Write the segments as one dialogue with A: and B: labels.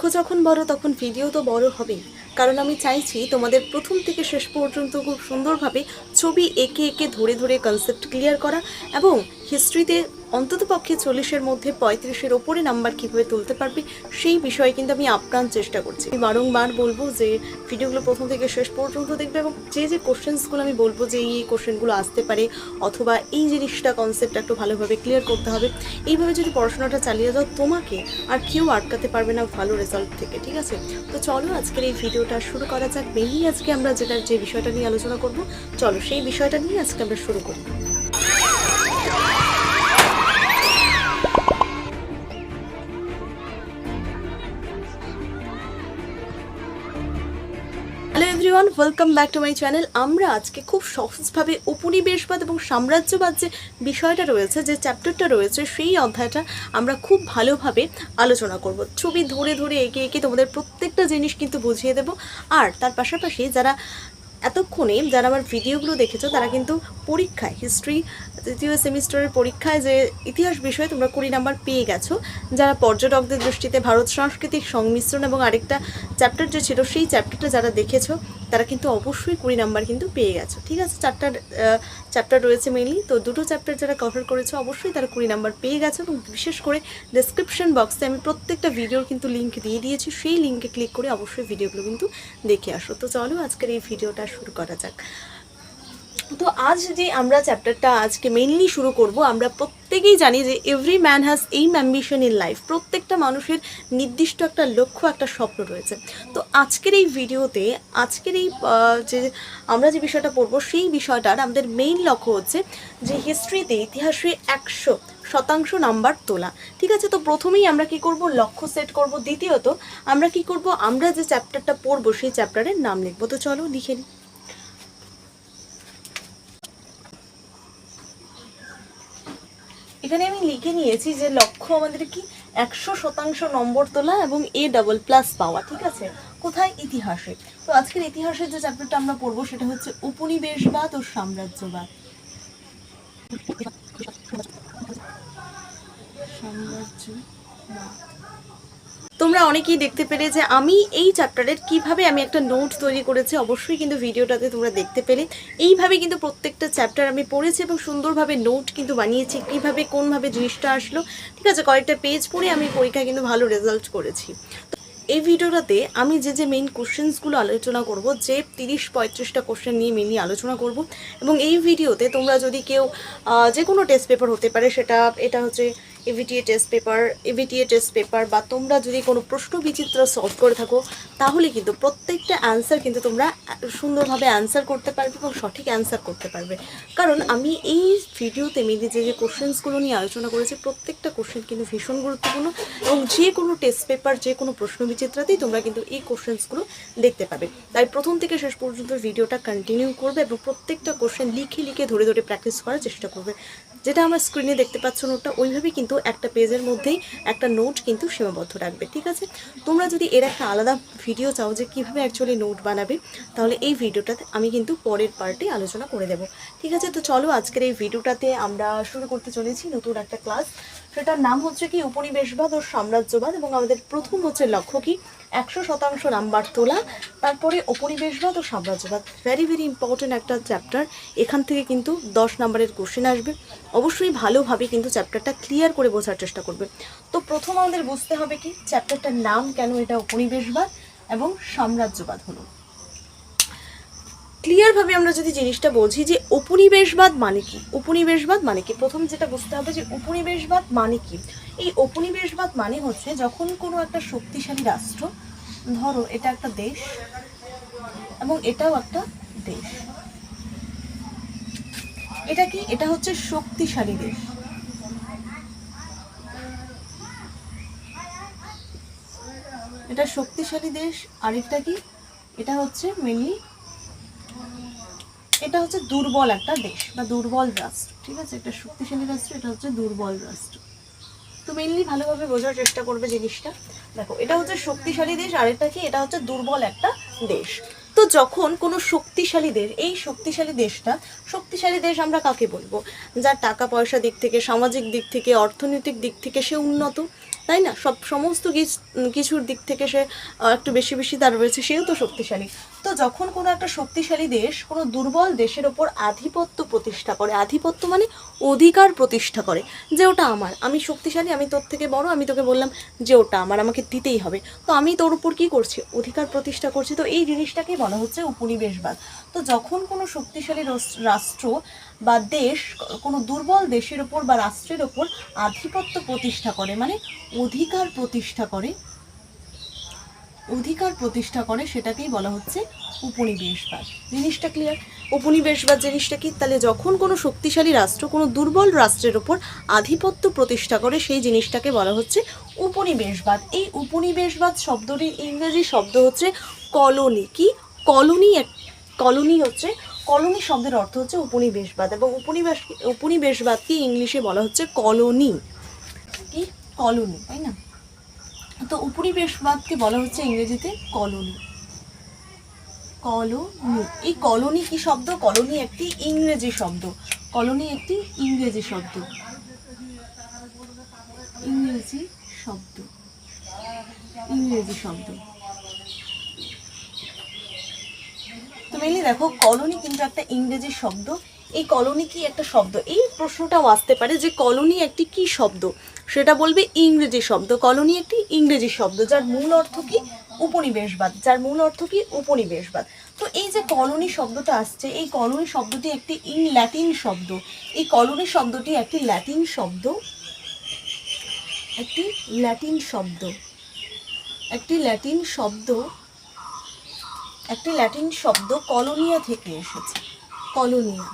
A: লক্ষ্য যখন বড় তখন ভিডিও তো বড় হবেই, কারণ আমি চাইছি তোমাদের প্রথম থেকে শেষ পর্যন্ত খুব সুন্দরভাবে ছবি এঁকে এঁকে ধরে ধরে কনসেপ্ট ক্লিয়ার করা এবং হিস্ট্রিতে অন্ততপক্ষে 40-এর মধ্যে 35-এর ওপরে নাম্বার কীভাবে তুলতে পারবে সেই বিষয়ে কিন্তু আমি আপ্রাণ চেষ্টা করছি। আমি বারংবার বলবো যে ভিডিওগুলো প্রথম থেকে শেষ পর্যন্ত দেখবে এবং যে যে কোশ্চেন্সগুলো আমি বলবো যে এই কোশ্চেনগুলো আসতে পারে অথবা এই জিনিসটা কনসেপ্ট একটু ভালোভাবে ক্লিয়ার করতে হবে, এইভাবে যদি পড়াশোনাটা চালিয়ে যাও তোমাকে আর কেউ আটকাতে পারবে না ভালো রেজাল্ট থেকে। ঠিক আছে, তো চলো আজকের এই ভিডিওটা শুরু করা যাক। মেনলি আজকে আমরা যে বিষয়টা নিয়ে আলোচনা করব, চলো সেই বিষয়টা নিয়ে আজকে আমরা শুরু করি। Hello everyone, welcome back to my channel. আমরা আজকে খুব সহজভাবে উপনিবেশবাদ এবং সাম্রাজ্যবাদ যে বিষয়টা রয়েছে, যে চ্যাপ্টারটা রয়েছে, সেই অধ্যায়টা আমরা খুব ভালোভাবে আলোচনা করব। ছবি ধরে ধরে এঁকে এঁকে তোমাদের প্রত্যেকটা জিনিস কিন্তু বুঝিয়ে দেব। আর তার পাশাপাশি যারা এতক্ষণে যারা আমার ভিডিওগুলো দেখেছো তারা কিন্তু পরীক্ষায় হিস্ট্রি 3য় সেমিস্টারের পরীক্ষায় যে ইতিহাস বিষয়ে তোমরা 20 নাম্বার পেয়ে গেছো। যারা পর্যটকদের দৃষ্টিতে ভারত সাংস্কৃতিক সংমিশ্রণ এবং আরেকটা চ্যাপ্টার যে ছিল সেই চ্যাপ্টারটা যারা দেখেছো তারা কিন্তু অবশ্যই 20 নাম্বার কিন্তু পেয়ে গেছো। ঠিক আছে, 4টা চ্যাপ্টার রয়েছে মেনলি, তো 2টো চ্যাপ্টার যারা কভার করেছো অবশ্যই তারা 20 নাম্বার পেয়ে গেছো। এবং বিশেষ করে ডেসক্রিপশন বক্সে আমি প্রত্যেকটা ভিডিওর কিন্তু লিঙ্ক দিয়ে দিয়েছি, সেই লিঙ্কে ক্লিক করে অবশ্যই ভিডিওগুলো কিন্তু দেখে আসো। তো চলো আজকের এই ভিডিওটা শুরু করা যাক। তো আজ যে আমরা চ্যাপ্টারটা আজকে মেইনলি শুরু করব, আমরা প্রত্যেকেই জানি যে every man has aim ambition in life. প্রত্যেকটা মানুষের নির্দিষ্ট একটা লক্ষ্য, একটা স্বপ্ন রয়েছে। তো আজকের এই ভিডিওতে আজকের এই যে আমরা যে বিষয়টা পড়বো সেই বিষয়টার আমাদের মেইন লক্ষ্য হচ্ছে যে হিস্ট্রিতে, ইতিহাসে 100% নাম্বার তোলা। ঠিক আছে, তো প্রথমেই আমরা কি করব, লক্ষ্য সেট করব। দ্বিতীয়ত আমরা কি করব, আমরা যে চ্যাপ্টারটা পড়বো সেই চ্যাপ্টারের নাম লিখবো। তো চলো লিখে নিই। এখানে আমি লিখে নিয়েছি যে লক্ষ্য আমাদের কি 100% নম্বর তোলা এবং A++ পাওয়া। ঠিক আছে, কোথায়? ইতিহাসে। তো আজকের ইতিহাসের যে চ্যাপ্টারটা আমরা পড়বো সেটা হচ্ছে উপনিবেশবাদ ও সাম্রাজ্যবাদ। তোমরা অনেকেই দেখতে পেলে যে আমি এই চ্যাপ্টারের কিভাবে আমি একটা নোট তৈরি করেছি, অবশ্যই কিন্তু ভিডিওটাতে তোমরা দেখতে পেলে। এইভাবে কিন্তু প্রত্যেকটা চ্যাপ্টার আমি পড়েছি এবং সুন্দরভাবে নোট কিন্তু বানিয়েছি, কিভাবে কোনভাবে জিনিসটা আসলো। ঠিক আছে, কয়েকটা পেজ পড়ে আমি পরীক্ষায় কিন্তু ভালো রেজাল্ট করেছি। এই ভিডিওটাতে আমি যে মেইন কোশ্চেন্সগুলো আলোচনা করব, যে 30-35টা কোশ্চেন নিয়ে মেনলি আলোচনা করব। এবং এই ভিডিওতে তোমরা যদি কেউ যে কোনো টেস্ট পেপার হতে পারে, এটা হচ্ছে এভিটিএ টেস্ট পেপার, বা তোমরা যদি কোনো প্রশ্ন বিচিত্র সলভ করে থাকো তাহলে কিন্তু প্রত্যেকটা অ্যান্সার কিন্তু তোমরা সুন্দরভাবে অ্যান্সার করতে পারবে এবং সঠিক অ্যান্সার করতে পারবে। কারণ আমি এই ভিডিওতে মেনলি যে কোশ্চেন্সগুলো নিয়ে আলোচনা করেছি প্রত্যেকটা কোশ্চেন কিন্তু ভীষণ গুরুত্বপূর্ণ এবং যে কোনো টেস্ট পেপার, যে কোনো প্রশ্ন বিচিত্রাতেই তোমরা কিন্তু এই কোশ্চেন্সগুলো দেখতে পাবে। তাই প্রথম থেকে শেষ পর্যন্ত ভিডিওটা কন্টিনিউ করবে এবং প্রত্যেকটা কোশ্চেন লিখে লিখে ধরে ধরে প্র্যাকটিস করার চেষ্টা করবে। যেটা আমার স্ক্রিনে দেখতে পাচ্ছ নোটটা, ওইভাবে কিন্তু একটা পেজের মধ্যেই একটা নোট কিন্তু সীমাবদ্ধ রাখবে। ঠিক আছে, তোমরা যদি এর একটা আলাদা ভিডিও চাও যে কীভাবে অ্যাকচুয়ালি নোট বানাবে, তাহলে এই ভিডিওটাতে আমি কিন্তু পরের পার্টে আলোচনা করে দেবো। ঠিক আছে, তো চলো আজকের এই ভিডিওটাতে আমরা শুরু করতে চলেছি নতুন একটা ক্লাস। সেটার নাম হচ্ছে কি উপনিবেশবাদ ও সাম্রাজ্যবাদ। এবং আমাদের প্রথম হচ্ছে লক্ষ্য কি 100% নাম্বার তোলা। তারপরে উপনিবেশবাদ ও সাম্রাজ্যবাদ, ভেরি ভেরি ইম্পর্টেন্ট একটা চ্যাপ্টার। এখান থেকে কিন্তু 10 নাম্বারের কোশ্চেন আসবে। অবশ্যই ভালোভাবে কিন্তু চ্যাপ্টারটা ক্লিয়ার করে বোঝার চেষ্টা করবে। তো প্রথম আমাদের বুঝতে হবে কি চ্যাপ্টারটার নাম কেন এটা উপনিবেশবাদ এবং সাম্রাজ্যবাদ হলো। ক্লিয়ারভাবে আমরা যদি জিনিসটা বুঝি যে উপনিবেশবাদ মানে কি, উপনিবেশবাদ মানে কি, প্রথম যেটা বুঝতে হবে যে উপনিবেশবাদ মানে কি। এই উপনিবেশবাদ মানে হচ্ছে যখন কোনো একটা শক্তিশালী রাষ্ট্র, ধরো এটা একটা দেশ এবং এটাও একটা দেশ, এটা কি, এটা হচ্ছে শক্তিশালী দেশ। এটা শক্তিশালী দেশ। আরেকটা কি, এটা হচ্ছে মেনলি এটা হচ্ছে দুর্বল একটা দেশ বা দুর্বল রাষ্ট্র। ঠিক আছে, এটা শক্তিশালী রাষ্ট্র, এটা হচ্ছে দুর্বল রাষ্ট্র। তো মেনলি ভালোভাবে বোঝার চেষ্টা করবে জিনিসটা। দেখো, এটা হচ্ছে শক্তিশালী দেশ, আর এটা কি, এটা হচ্ছে দুর্বল একটা দেশ। তো যখন কোনো শক্তিশালী দেশ, এই শক্তিশালী দেশটা, শক্তিশালী দেশ আমরা কাকে বলবো, যার টাকা পয়সা দিক থেকে, সামাজিক দিক থেকে, অর্থনৈতিক দিক থেকে সে উন্নত, তাই না? সমস্ত কিছুর দিক থেকে সে একটু বেশি বেশি তার রয়েছে, সেও তো শক্তিশালী। তো যখন কোনো একটা শক্তিশালী দেশ কোনো দুর্বল দেশের ওপর আধিপত্য প্রতিষ্ঠা করে, আধিপত্য মানে অধিকার প্রতিষ্ঠা করে, যে ওটা আমার, আমি শক্তিশালী, আমি তোর থেকে বড়, আমি তোকে বললাম যে ওটা আমার, আমাকে দিতেই হবে, তো আমি তোর উপর কী করছি, অধিকার প্রতিষ্ঠা করছি। তো এই জিনিসটাকেই বলা হচ্ছে উপনিবেশবাদ। তো যখন কোনো শক্তিশালী রাষ্ট্র বা দেশ কোনো দুর্বল দেশের ওপর বা রাষ্ট্রের ওপর আধিপত্য প্রতিষ্ঠা করে, মানে অধিকার প্রতিষ্ঠা করে, সেটাকেই বলা হচ্ছে উপনিবেশবাদ। জিনিসটা ক্লিয়ার? উপনিবেশবাদ জিনিসটা কি? তাহলে যখন কোনো শক্তিশালী রাষ্ট্র কোনো দুর্বল রাষ্ট্রের ওপর আধিপত্য প্রতিষ্ঠা করে, সেই জিনিসটাকে বলা হচ্ছে উপনিবেশবাদ। এই উপনিবেশবাদ শব্দটির ইংরেজি শব্দ হচ্ছে কলোনি। কি? কলোনি হচ্ছে, কলোনি শব্দের অর্থ হচ্ছে উপনিবেশবাদ, এবং উপনিবেশবাদকে ইংলিশে বলা হচ্ছে কলোনি। কি? কলোনি, তাই না? তো উপনিবেশবাদকে বলা হচ্ছে ইংরেজিতে কলোনি। এই কলোনি কি শব্দ? কলোনি একটি ইংরেজি শব্দ। তো মেনলি দেখো, কলোনি কিন্তু একটা ইংরেজি শব্দ। এই কলোনি কি একটা শব্দ? এই প্রশ্নটাও আসতে পারে যে কলোনি একটি কি শব্দ, সেটা বলবে ইংরেজি শব্দ। কলোনি একটি ইংরেজি শব্দ যার মূল অর্থ কি? উপনিবেশবাদ। তো এই যে কলোনি শব্দটা আসছে, এই কলোনি শব্দটি একটি ল্যাটিন শব্দ। একটি ল্যাটিন শব্দ কলোনিয়া থেকে এসেছে। কলোনিয়া।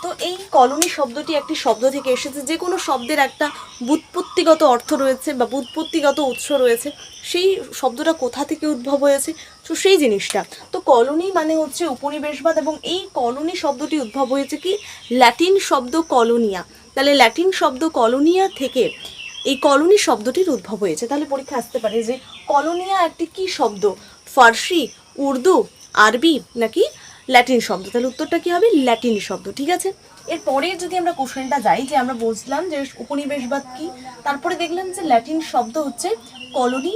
A: তো এই কলোনি শব্দটি একটি শব্দ থেকে এসেছে। যে কোনো শব্দের একটা ব্যুৎপত্তিগত অর্থ রয়েছে বা ব্যুৎপত্তিগত উৎস রয়েছে, সেই শব্দটা কোথা থেকে উদ্ভব হয়েছে, তো সেই জিনিসটা। তো কলোনি মানে হচ্ছে উপনিবেশবাদ, এবং এই কলোনি শব্দটি উদ্ভব হয়েছে কি? ল্যাটিন শব্দ কলোনিয়া। তাহলে ল্যাটিন শব্দ কলোনিয়া থেকে এই কলোনি শব্দটির উদ্ভব হয়েছে। তাহলে পরীক্ষা আসতে পারে যে কলোনিয়া একটি কি শব্দ? ফার্সি, উর্দু, আরবি নাকি ল্যাটিন শব্দ? তাহলে উত্তরটা কি হবে? ল্যাটিন শব্দ। ঠিক আছে, এরপরে যদি আমরা কোশ্চেনটা যাই, যে আমরা বুঝলাম যে উপনিবেশবাদ কি, তারপরে দেখলাম যে ল্যাটিন শব্দ হচ্ছে কলোনি,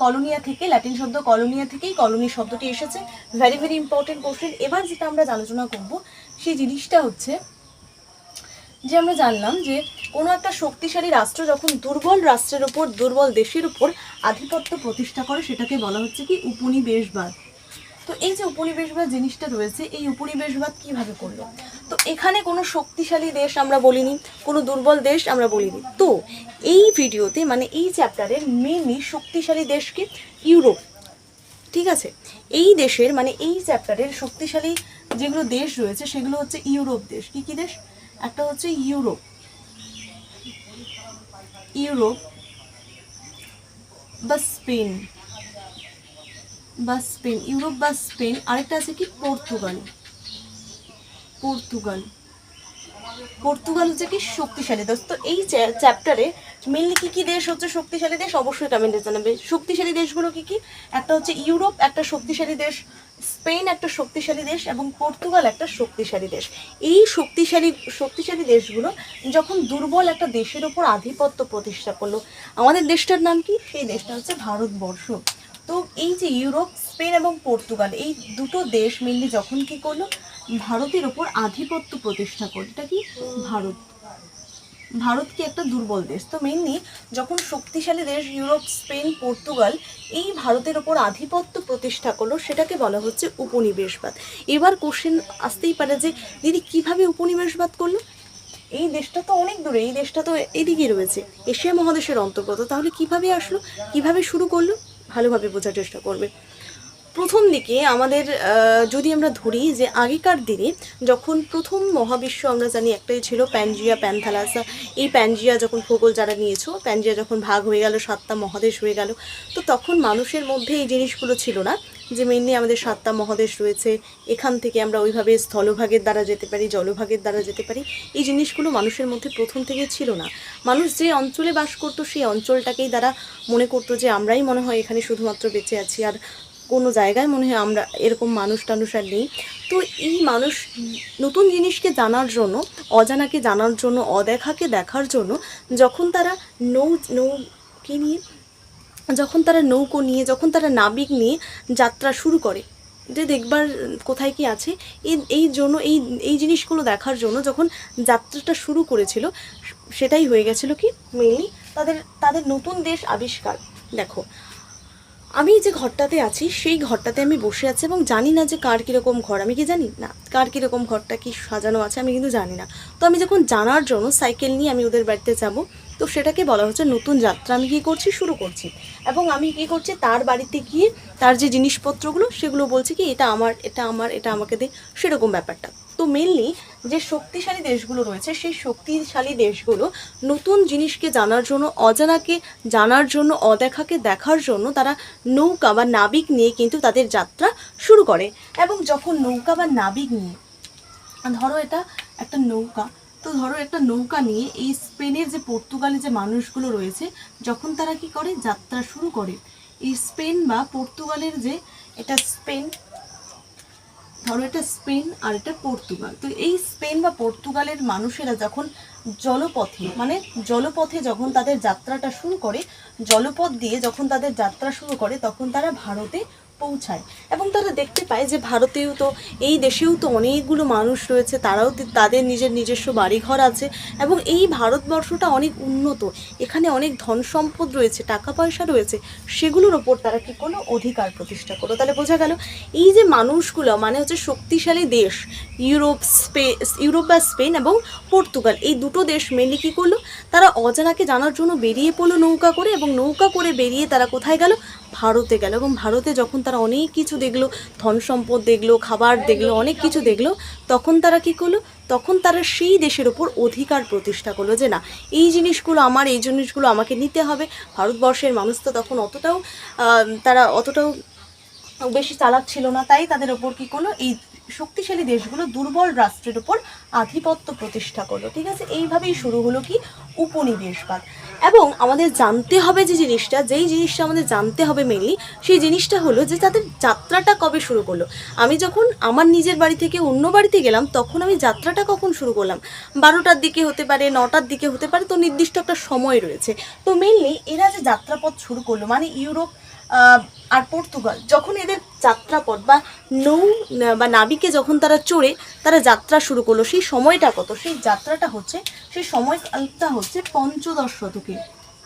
A: কলোনিয়া থেকে, ল্যাটিন শব্দ কলোনিয়া থেকেই কলোনি শব্দটি এসেছে। Very very important question. এবার যেটা আমরা আলোচনা করব সেই জিনিসটা হচ্ছে যে আমরা জানলাম যে কোনো একটা শক্তিশালী রাষ্ট্র যখন দুর্বল রাষ্ট্রের উপর, দুর্বল দেশের উপর আধিপত্য প্রতিষ্ঠা করে, সেটাকে বলা হচ্ছে কি? উপনিবেশবাদ। তো এই যে উপনিবেশবাদ জিনিসটা রয়েছে, এই উপনিবেশবাদ কিভাবে করলো? তো এখানে কোনো শক্তিশালী দেশ আমরা বলিনি, কোনো দুর্বল দেশ আমরা বলিনি। তো এই ভিডিওতে, মানে এই চ্যাপ্টারের মেনলি শক্তিশালী দেশকে ইউরোপ। ঠিক আছে, এই দেশের, মানে এই চ্যাপ্টারের শক্তিশালী যেগুলো দেশ রয়েছে সেগুলো হচ্ছে ইউরোপ দেশ। কি কি দেশ? একটা হচ্ছে ইউরোপ বা স্পেন, ইউরোপ বা স্পেন। আরেকটা আছে কি? পর্তুগাল হচ্ছে কি? শক্তিশালী দেশ। তো এই চ্যাপ্টারে মেনলি কি কি দেশ হচ্ছে শক্তিশালী দেশ? অবশ্যই কমেন্টে জানাবে। শক্তিশালী দেশগুলো কি কি? একটা হচ্ছে ইউরোপ, একটা শক্তিশালী দেশ, স্পেন একটা শক্তিশালী দেশ, এবং পর্তুগাল একটা শক্তিশালী দেশ। এই শক্তিশালী দেশগুলো যখন দুর্বল একটা দেশের ওপর আধিপত্য প্রতিষ্ঠা করলো, আমাদের দেশটার নাম কি? সেই দেশটা হচ্ছে ভারতবর্ষ। তো এই যে ইউরোপ, স্পেন এবং পর্তুগাল, এই দুটো দেশ মেনলি যখন কি করলো? ভারতের ওপর আধিপত্য প্রতিষ্ঠা করলো। এটা কি? ভারত কি একটা দুর্বল দেশ। তো মেনলি যখন শক্তিশালী দেশ ইউরোপ, স্পেন, পর্তুগাল এই ভারতের ওপর আধিপত্য প্রতিষ্ঠা করলো, সেটাকে বলা হচ্ছে উপনিবেশবাদ। এবার কোশ্চেন আসতেই পারে যে দিদি কিভাবে উপনিবেশবাদ করলো? এই দেশটা তো অনেক দূরে, এই দেশটা তো এদিকে রয়েছে, এশিয়া মহাদেশের অন্তর্গত, তাহলে কিভাবে আসলো, কিভাবে শুরু করলো? ভালোভাবে বোঝার চেষ্টা করবে। প্রথম দিকে আমাদের যদি আমরা ধরি যে আগেকার দিনে যখন প্রথম মহাবিশ্ব আমরা জানি একটাই ছিল, প্যানজিয়া, প্যান্থালাসা। এই প্যানজিয়া যখন, ভূগোল যারা নিয়েছো, প্যানজিয়া যখন ভাগ হয়ে গেল, 7টা মহাদেশ হয়ে গেল, তো তখন মানুষের মধ্যে এই জিনিসগুলো ছিল না যে মেনলি আমাদের 7টা মহাদেশ রয়েছে, এখান থেকে আমরা ওইভাবে স্থলভাগের দ্বারা যেতে পারি, জলভাগের দ্বারা যেতে পারি। এই জিনিসগুলো মানুষের মধ্যে প্রথম থেকে ছিল না। মানুষ যে অঞ্চলে বাস করতো সেই অঞ্চলটাকেই তারা মনে করতো যে আমরাই মনে হয় এখানে শুধুমাত্র বেঁচে আছি, আর কোনো জায়গায় মনে হয় আমরা এরকম মানুষ টানুষ আর নেই। তো এই মানুষ নতুন জিনিসকে জানার জন্য, অজানাকে জানার জন্য, অদেখাকে দেখার জন্য যখন তারা নৌকি নিয়ে, যখন তারা নৌকো নিয়ে, যখন তারা নাবিক নিয়ে যাত্রা শুরু করে, যে দেখবার কোথায় কি আছে, এই জন্য এই জিনিসগুলো দেখার জন্য যখন যাত্রাটা শুরু করেছিল, সেটাই হয়ে গেছিলো কি মেনলি তাদের নতুন দেশ আবিষ্কার। দেখো, আমি যে ঘরটাতে আছি সেই ঘরটাতে আমি বসে আছি এবং জানি না যে কার কীরকম ঘর, আমি কি জানি না কার কীরকম ঘরটা কি সাজানো আছে, আমি কিন্তু জানি না। তো আমি যখন জানার জন্য সাইকেল নিয়ে আমি ওদের বাড়িতে যাব, তো সেটাকে বলা হচ্ছে নতুন যাত্রা। আমি কী করছি, শুরু করছি, এবং আমি কী করছি, তার বাড়িতে গিয়ে তার যে জিনিসপত্রগুলো সেগুলো বলছি কি এটা আমার, এটা আমার, এটা আমাকে দে, সেরকম ব্যাপারটা। তো মেনলি যে শক্তিশালী দেশগুলো রয়েছে সেই শক্তিশালী দেশগুলো নতুন জিনিসকে জানার জন্য, অজানাকে জানার জন্য, অদেখাকে দেখার জন্য তারা নৌকা বা নাবিক নিয়ে কিন্তু তাদের যাত্রা শুরু করে। এবং যখন নৌকা বা নাবিক নিয়ে, ধরো এটা একটা নৌকা, তো ধরো একটা নৌকা নিয়ে এই স্পেনের যে পর্তুগালে যে মানুষগুলো রয়েছে, যখন তারা কি করে, যাত্রা শুরু করে, এই স্পেন বা পর্তুগালের যে, এটা স্পেন, ধরো এটা স্পেন আর এটা পর্তুগাল, তো এই স্পেন বা পর্তুগালের মানুষেরা যখন জলপথে, মানে জলপথে যখন তাদের যাত্রাটা শুরু করে, জলপথ দিয়ে যখন তাদের যাত্রা শুরু করে, তখন তারা ভারতে পৌঁছায়। এবং তারা দেখতে পায় যে ভারতেও তো, এই দেশেও তো অনেকগুলো মানুষ রয়েছে, তারাও তাদের নিজস্ব বাড়িঘর আছে, এবং এই ভারতবর্ষটা অনেক উন্নত, এখানে অনেক ধন সম্পদ রয়েছে, টাকা পয়সা রয়েছে, সেগুলোর ওপর তারা কী করলো, অধিকার প্রতিষ্ঠা করলো। তাহলে বোঝা গেল এই যে মানুষগুলো, মানে হচ্ছে শক্তিশালী দেশ, ইউরোপ বা স্পেন এবং পর্তুগাল, এই দুটো দেশ মেনলি কী করলো, তারা অজানাকে জানার জন্য বেরিয়ে পড়লো নৌকা করে, এবং নৌকা করে বেরিয়ে তারা কোথায় গেল, ভারতে গেল। এবং ভারতে যখন তারা অনেক কিছু দেখলো, ধন সম্পদ দেখলো, খাবার দেখলো, অনেক কিছু দেখলো, তখন তারা কী করলো, তখন তারা সেই দেশের ওপর অধিকার প্রতিষ্ঠা করলো যে না, এই জিনিসগুলো আমার, এই জিনিসগুলো আমাকে নিতে হবে। ভারতবর্ষের মানুষ তো তখন তারা অতটাও বেশি চালাক ছিল না, তাই তাদের ওপর কী করলো, এই শক্তিশালী দেশগুলো দুর্বল রাষ্ট্রের ওপর আধিপত্য প্রতিষ্ঠা করলো। ঠিক আছে, এইভাবেই শুরু হলো কি, উপনিবেশবাদ। এবং আমাদের জানতে হবে যে জিনিসটা, যেই জিনিসটা আমাদের জানতে হবে মেনলি, সেই জিনিসটা হলো যে তাদের যাত্রাটা কবে শুরু করলো। আমি যখন আমার নিজের বাড়ি থেকে অন্য বাড়িতে গেলাম, তখন আমি যাত্রাটা কখন শুরু করলাম, 12টার দিকে হতে পারে, 9টার দিকে হতে পারে, তো নির্দিষ্ট একটা সময় রয়েছে। তো মেনলি এরা যে যাত্রাপথ শুরু করলো, মানে ইউরোপ আর পর্তুগাল, যখন এদের যাত্রাপথ বা বা নাবিকে যখন তারা চড়ে তারা যাত্রা শুরু করলো, সেই সময়টা কত, সেই যাত্রাটা হচ্ছে, সেই সময়কালটা হচ্ছে পঞ্চদশ শতকে।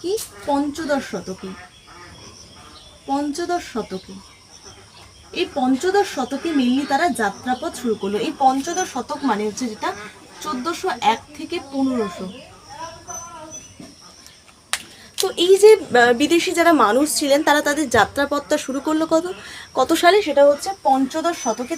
A: কি, পঞ্চদশ শতকে, পঞ্চদশ শতকে, এই পঞ্চদশ শতকে মেনলি তারা যাত্রাপথ শুরু করলো। এই পঞ্চদশ শতক মানে হচ্ছে যেটা 1401 থেকে 1500। তো এই যে বিদেশি যারা মানুষ ছিলেন, তারা তাদের যাত্রাপথটা শুরু করলো কত সালে, সেটা হচ্ছে পঞ্চদশ শতকে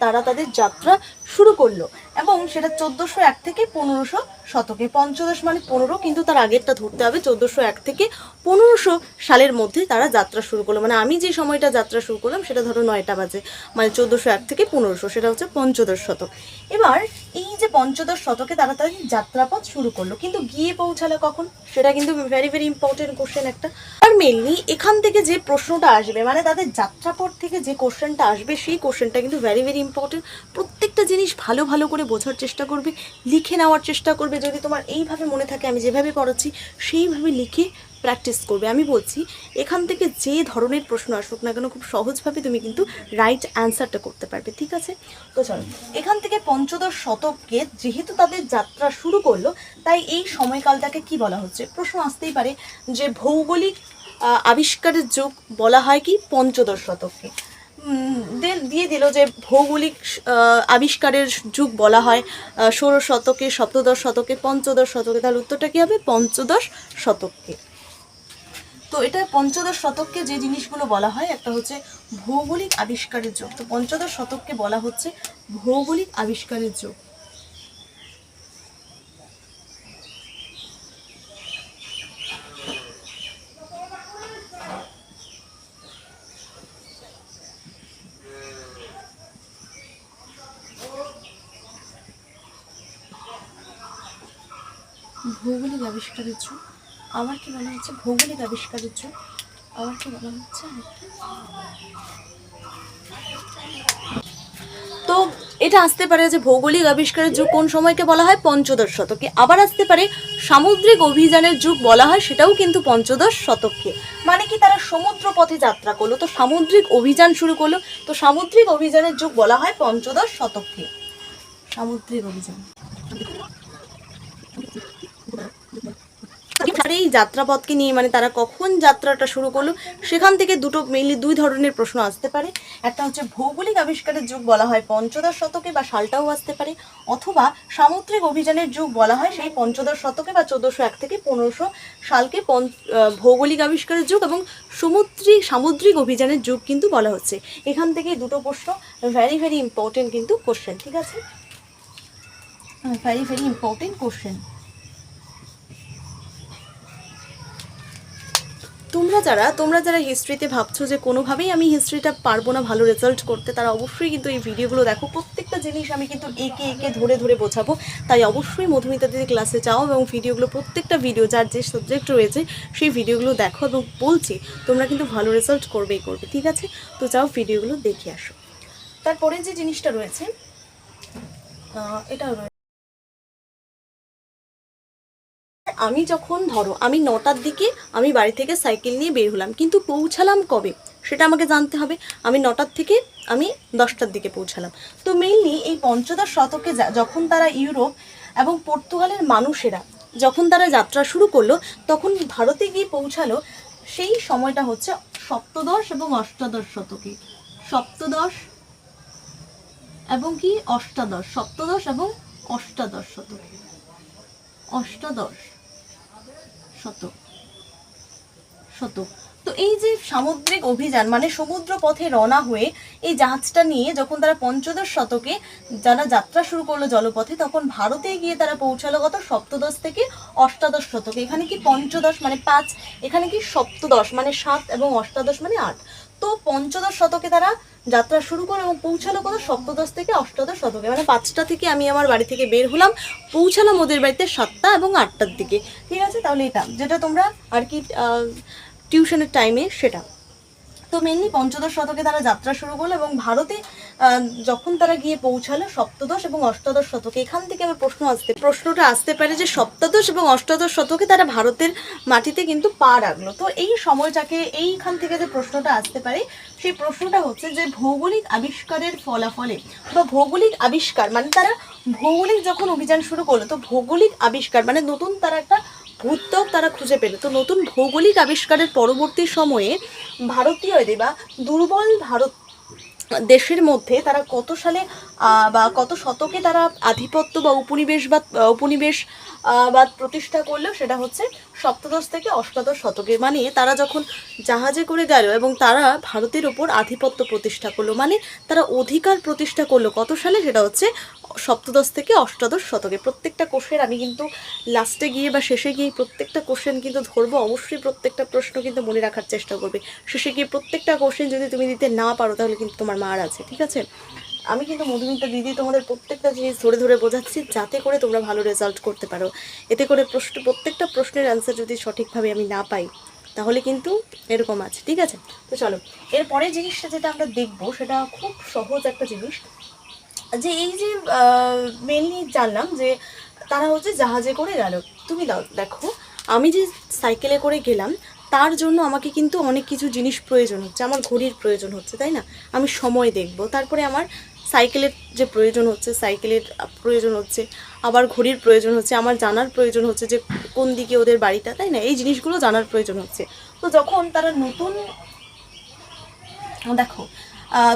A: তারা তাদের যাত্রা শুরু করলো, এবং সেটা 1401 থেকে 1500 শতকে। পঞ্চদশ মানে 15, কিন্তু তার আগেরটা ধরতে হবে, 1401 থেকে 1500 সালের মধ্যে তারা যাত্রা শুরু করলো। মানে আমি যে সময়টা যাত্রা শুরু করলাম সেটা ধরো 9টা বাজে, মানে 1401 থেকে 1500, সেটা হচ্ছে পঞ্চদশ শতক। এবার এই যে পঞ্চদশ শতকে তারা তাদের যাত্রাপথ শুরু করলো, কিন্তু গিয়ে পৌঁছালো কখন, সেটা কিন্তু ভেরি ভেরি ইম্পর্টেন্ট কোশ্চেন একটা। আর মেনলি এখান থেকে যে প্রশ্নটা আসবে, মানে তাদের যাত্রাপথ থেকে যে কোশ্চেনটা আসবে, সেই কোশ্চেনটা কিন্তু ভেরি ভেরি ইম্পর্টেন্ট। প্রত্যেকটা জিনিস ভালো ভালো করে বোঝার চেষ্টা করবে, লিখে নেওয়ার চেষ্টা করবে। যদি তোমার এইভাবে মনে থাকে, আমি যেভাবে পড়াচ্ছি সেইভাবে লিখে প্র্যাকটিস করবে। আমি বলছি এখান থেকে যে ধরনের প্রশ্ন আসুক না কেন, খুব সহজভাবে তুমি কিন্তু রাইট অ্যান্সারটা করতে পারবে। ঠিক আছে, তো চলো, এখান থেকে পঞ্চদশ শতকে যেহেতু তাদের যাত্রা শুরু করলো, তাই এই সময়কালটাকে কি বলা হচ্ছে, প্রশ্ন আসতেই পারে যে ভৌগোলিক আবিষ্কারের যুগ বলা হয় কি, পঞ্চদশ শতককে। দিয়ে দিল যে ভৌগোলিক আবিষ্কারের যুগ বলা হয় 16 শতকে, সপ্তদশ শতকে, পঞ্চদশ শতকে। তাহলে উত্তরটা কী হবে, পঞ্চদশ শতককে। তো এটা পঞ্চদশ শতককে যে জিনিসগুলো বলা হয়, একটা হচ্ছে ভৌগোলিক আবিষ্কারের যুগ। তো পঞ্চদশ শতককে বলা হচ্ছে ভৌগোলিক আবিষ্কারের যুগ। ভৌগোলিক আবিষ্কারের যুগ, আমার কি মনে হচ্ছে ভৌগোলিক আবিষ্কারের যুগ। আবার কি বলা হচ্ছে? তো এটা আসতে পারে যে ভৌগোলিক আবিষ্কারের যুগ কোন সময়কে বলা হয় পঞ্চদশ শতকে। আবার আসতে পারে সামুদ্রিক অভিযানের যুগ বলা হয়, সেটাও কিন্তু পঞ্চদশ শতককে। মানে কি তারা সমুদ্র পথে যাত্রা করলো, তো সামুদ্রিক অভিযান শুরু করলো, তো সামুদ্রিক অভিযানের যুগ বলা হয় পঞ্চদশ শতককে। সামুদ্রিক অভিযান। এই যাত্রাপথকে নিয়ে মানে তারা কখন যাত্রাটা শুরু করলো, সেখান থেকে মেইনলি দুই ধরনের প্রশ্ন আসতে পারে। একটা হচ্ছে ভৌগোলিক আবিষ্কারের যুগ বলা হয় পঞ্চদশ শতকে বা সালটাও আসতে পারে, অথবা সামুদ্রিক অভিযানের যুগ বলা হয় সেই পঞ্চদশ শতকে বা 1401 থেকে 1500 সালকে ভৌগোলিক আবিষ্কারের যুগ এবং সামুদ্রিক অভিযানের যুগ কিন্তু বলা হচ্ছে। এখান থেকে দুটো প্রশ্ন ভেরি ভেরি ইম্পর্টেন্ট কিন্তু কোশ্চেন, ঠিক আছে, ভেরি ভেরি ইম্পর্টেন্ট কোশ্চেন। তোমরা যারা হিস্ট্রিতে ভাবছো যে কোনোভাবেই আমি হিস্ট্রিটা পারবো না ভালো রেজাল্ট করতে, তারা অবশ্যই কিন্তু এই ভিডিওগুলো দেখো। প্রত্যেকটা জিনিস আমি কিন্তু একে একে ধরে ধরে বোঝাবো, তাই অবশ্যই মধুমিতা দিদি ক্লাসে যাও এবং ভিডিওগুলো, প্রত্যেকটা ভিডিও যার যে সাবজেক্ট রয়েছে সেই ভিডিওগুলো দেখো, এবং বলছি তোমরা কিন্তু ভালো রেজাল্ট করবে, ঠিক আছে। তো যাও ভিডিওগুলো দেখে আসো। তারপরে যে জিনিসটা রয়েছে এটা আমি যখন আমি 9টার দিকে আমি বাড়ি থেকে সাইকেল নিয়ে বের হলাম, কিন্তু পৌঁছালাম কবে সেটা আমাকে জানতে হবে। আমি 9টার থেকে আমি 10টার দিকে পৌঁছালাম। তো মেইনলি এই পঞ্চদশ শতকে যখন তারা ইউরোপ এবং পর্তুগালের মানুষেরা যখন তারা যাত্রা শুরু করলো, তখন ভারতে গিয়ে পৌঁছালো, সেই সময়টা হচ্ছে সপ্তদশ এবং অষ্টাদশ শতকে। সপ্তদশ এবং কি অষ্টাদশ, সপ্তদশ এবং অষ্টাদশ শতকে, অষ্টাদশ শতক। তো এই যে সামুদ্রিক অভিযান মানে সমুদ্র পথে রওনা হয়ে এই জাহাজটা নিয়ে যখন তারা পঞ্চদশ শতকে যারা যাত্রা শুরু করলো জলপথে, তখন ভারতে গিয়ে তারা পৌঁছালো কত সপ্তদশ থেকে অষ্টাদশ শতকে। এখানে কি পঞ্চদশ মানে 5, এখানে কি সপ্তদশ মানে 7 এবং অষ্টাদশ মানে 8। তো পঞ্চদশ শতকে তারা যাত্রা শুরু করলো এবং পৌঁছালো কত সপ্তদশ থেকে অষ্টাদশ শতকে। মানে 5টা থেকে আমি আমার বাড়ি থেকে বের হলাম, পৌঁছালাম ওদের বাড়িতে 7টা এবং 8টার দিকে, ঠিক আছে। তাহলে এটা যেটা তোমরা আর কি টিউশনের টাইমে সেটা। তো মেনলি পঞ্চদশ শতকে তারা যাত্রা শুরু করলো এবং ভারতে যখন তারা গিয়ে পৌঁছালো সপ্তদশ এবং অষ্টাদশ শতকে। এখান থেকে আবার প্রশ্নটা আসতে পারে যে সপ্তদশ এবং অষ্টাদশ শতকে তারা ভারতের মাটিতে কিন্তু পা রাখলো। তো এই সময়টাকে এইখান থেকে যে প্রশ্নটা আসতে পারে, সেই প্রশ্নটা হচ্ছে যে ভৌগোলিক আবিষ্কারের ফলাফলে বা ভৌগোলিক আবিষ্কার মানে তারা ভৌগোলিক যখন অভিযান শুরু করলো, তো ভৌগোলিক আবিষ্কার মানে নতুন তারা একটা ভূত্বক তারা খুঁজে পেল। তো নতুন ভৌগোলিক আবিষ্কারের পরবর্তী সময়ে ভারতীয়দের বা দুর্বল ভারত দেশের মধ্যে তারা কত সালে বা কত শতকে তারা আধিপত্য বা উপনিবেশবাদ প্রতিষ্ঠা করলো, সেটা হচ্ছে সপ্তদশ থেকে অষ্টাদশ শতকে। মানে তারা যখন জাহাজে করে গেল এবং তারা ভারতের ওপর আধিপত্য প্রতিষ্ঠা করলো, মানে তারা অধিকার প্রতিষ্ঠা করলো কত সালে, সেটা হচ্ছে সপ্তদশ থেকে অষ্টাদশ শতকে। প্রত্যেকটা কোশ্চেন আমি কিন্তু লাস্টে গিয়ে বা শেষে গিয়ে প্রত্যেকটা কোশ্চেন কিন্তু ধরবো, অবশ্যই প্রত্যেকটা প্রশ্ন কিন্তু মনে রাখার চেষ্টা করবে। শেষে গিয়ে প্রত্যেকটা কোশ্চেন যদি তুমি দিতে না পারো তাহলে কিন্তু তোমার মার আছে, ঠিক আছে। আমি কিন্তু মধুমিতা দিদি তোমাদের প্রত্যেকটা জিনিস ধরে ধরে বোঝাচ্ছি যাতে করে তোমরা ভালো রেজাল্ট করতে পারো। এতে করে প্রত্যেকটা প্রশ্নের অ্যান্সার যদি সঠিকভাবে আমি না পাই তাহলে কিন্তু এরকম আছে, ঠিক আছে। তো চলো এরপরে জিনিসটা যেটা আমরা দেখবো সেটা খুব সহজ একটা জিনিস, যে এই যে মেনলি জানলাম যে তারা হচ্ছে জাহাজে করে গেল। তুমি দেখো আমি যে সাইকেলে করে গেলাম তার জন্য আমাকে কিন্তু অনেক কিছু জিনিস প্রয়োজন হচ্ছে, আমার ঘড়ির প্রয়োজন হচ্ছে, তাই না। আমি সময় দেখব, তারপরে আমার সাইকেলের যে প্রয়োজন হচ্ছে, আবার ঘড়ির প্রয়োজন হচ্ছে, আমার জানার প্রয়োজন হচ্ছে যে কোন দিকে ওদের বাড়িটা, তাই না। এই জিনিসগুলো জানার প্রয়োজন হচ্ছে। তো যখন তারা দেখো